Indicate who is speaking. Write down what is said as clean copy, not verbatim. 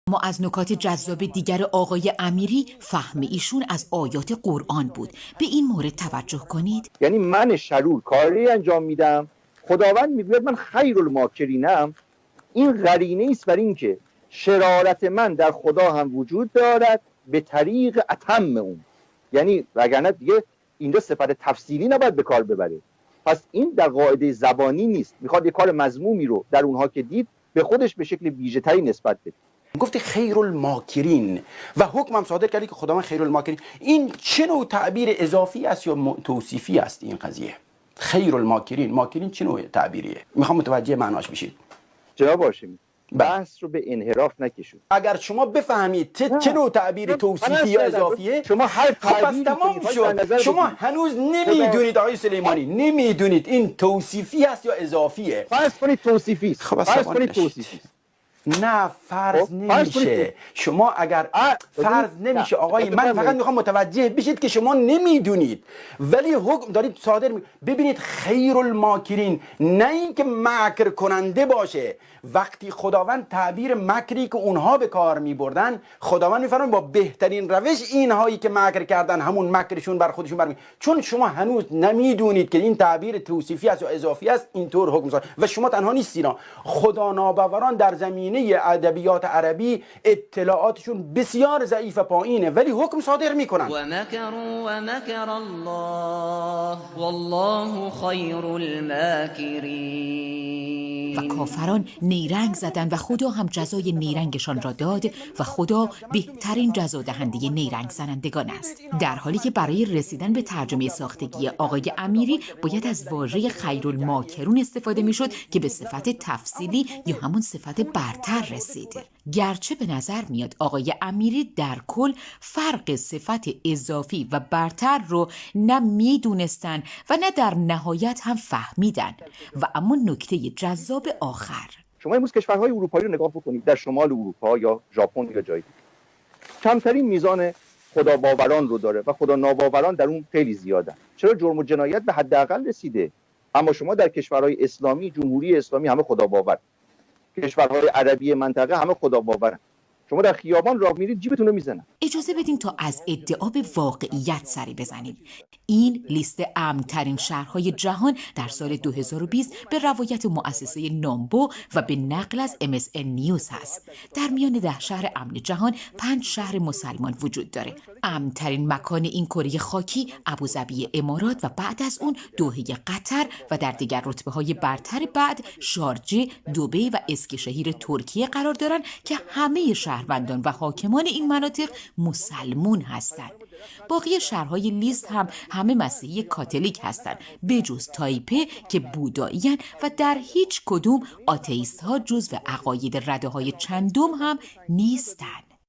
Speaker 1: ما از نکات جذاب دیگر آقای امیری فهم ایشون از آیات قرآن بود. به این مورد توجه کنید.
Speaker 2: یعنی من شرور کاری انجام میدم، خداوند میگوید من خیر الماکرینم. این قرینه است بر این که شرارت من در خدا هم وجود دارد به طریق اتم اون. یعنی وگرنه دیگه اینجا صفت تفصیلی نباید به کار ببره. پس این در قاعده زبانی نیست، میخواد یه کار مذمومی رو در اونها که دید به خودش به شکل ویژه‌تری نسبت بده.
Speaker 3: گفتی خیر الماکرین و حکم هم صادر کردی که خداوند خیر الماکرین. این چه نوع تعبیر اضافی است یا توصیفی است این قضیه؟ خیر الماکرین، ماکرین چه نوع تعبیریه؟ میخوام متوجه معناش بشید.
Speaker 2: جناب هاشمی بحث رو به انحراف نکشون.
Speaker 3: اگر شما بفهمید چه نوع تعبیر توصیفی یا اضافیه،
Speaker 2: شما هر
Speaker 3: خب پس تمام شد. شما هنوز نمیدونید آقای سلیمانی، نمیدونید این توصیفی است یا اضافیه.
Speaker 2: فرض کنید توصیفی است.
Speaker 3: خب
Speaker 2: فرض کنید توصیفی است.
Speaker 3: نه فرض نمیشه. شما اگر فرض نمیشه آقای، من فقط میخوام متوجه بشید که شما نمیدونید ولی حکم دارید صادر ببینید خیر الماکرین، نه اینکه مکر کننده باشه. وقتی خداوند تعبیر مکری که اونها به کار میبردن، خداوند میفرماید با بهترین روش اینهایی که مکر کردن همون مکرشون بر خودشون برمی. چون شما هنوز نمیدونید که این تعبیر توصیفی است یا اضافی است، اینطور حکم صادر. و شما تنها نیستینا، خدا ناباوران در زمینه ادبیات عربی اطلاعاتشون بسیار ضعیف و پایینه ولی حکم صادر میکنن.
Speaker 4: و مکر الله والله خیر الماکرین.
Speaker 1: و کافران نیرنگ زدند و خدا هم جزای نیرنگشان را داد و خدا بهترین جزا دهنده نیرنگ زنندگان است. در حالی که برای رسیدن به ترجمه ساختگی آقای امیری باید از واژه خیر الماکرون استفاده میشد که به صفت تفصیلی یا همون صفت برتر رسیده. گرچه به نظر میاد آقای امیری در کل فرق صفت اضافی و برتر رو نه میدونستن و نه در نهایت هم فهمیدن. و اما نکته جذاب آخر،
Speaker 2: شما امروز کشورهای اروپایی رو نگاه بکنید، در شمال اروپا یا ژاپن یا جایی کمترین میزان خدا باوران رو داره و خدا ناباوران در اون خیلی زیادن. چرا جرم و جنایت به حداقل رسیده، اما شما در کشورهای اسلامی، جمهوری اسلامی همه خدا باور، کشورهای عربی منطقه همه خدا باورن. شما در خیابان راه میرید جیبتون رو میزنن.
Speaker 1: اجازه بدین تا از ادعا به واقعیت سری بزنیم. این لیست امن‌ترین شهرهای جهان در سال 2020 به روایت مؤسسه نامبو و به نقل از MSN نیوز هست. در میان 10 شهر امن جهان 5 شهر مسلمان وجود داره. امن‌ترین مکان این کره خاکی ابوظبی امارات و بعد از اون دوحه قطر و در دیگر رتبه‌های برتر بعد شارجه، دبی و اسکشهیر ترکیه قرار دارن که همه شهروندان و حاکمان این مناطق مسلمون هستند. باقی شهرهای لیست هم همه مسیحی کاتولیک هستند بجز تایپه که بودایی‌اند و در هیچ کدوم آتئیست ها جزو عقاید رده های چندم هم نیستند.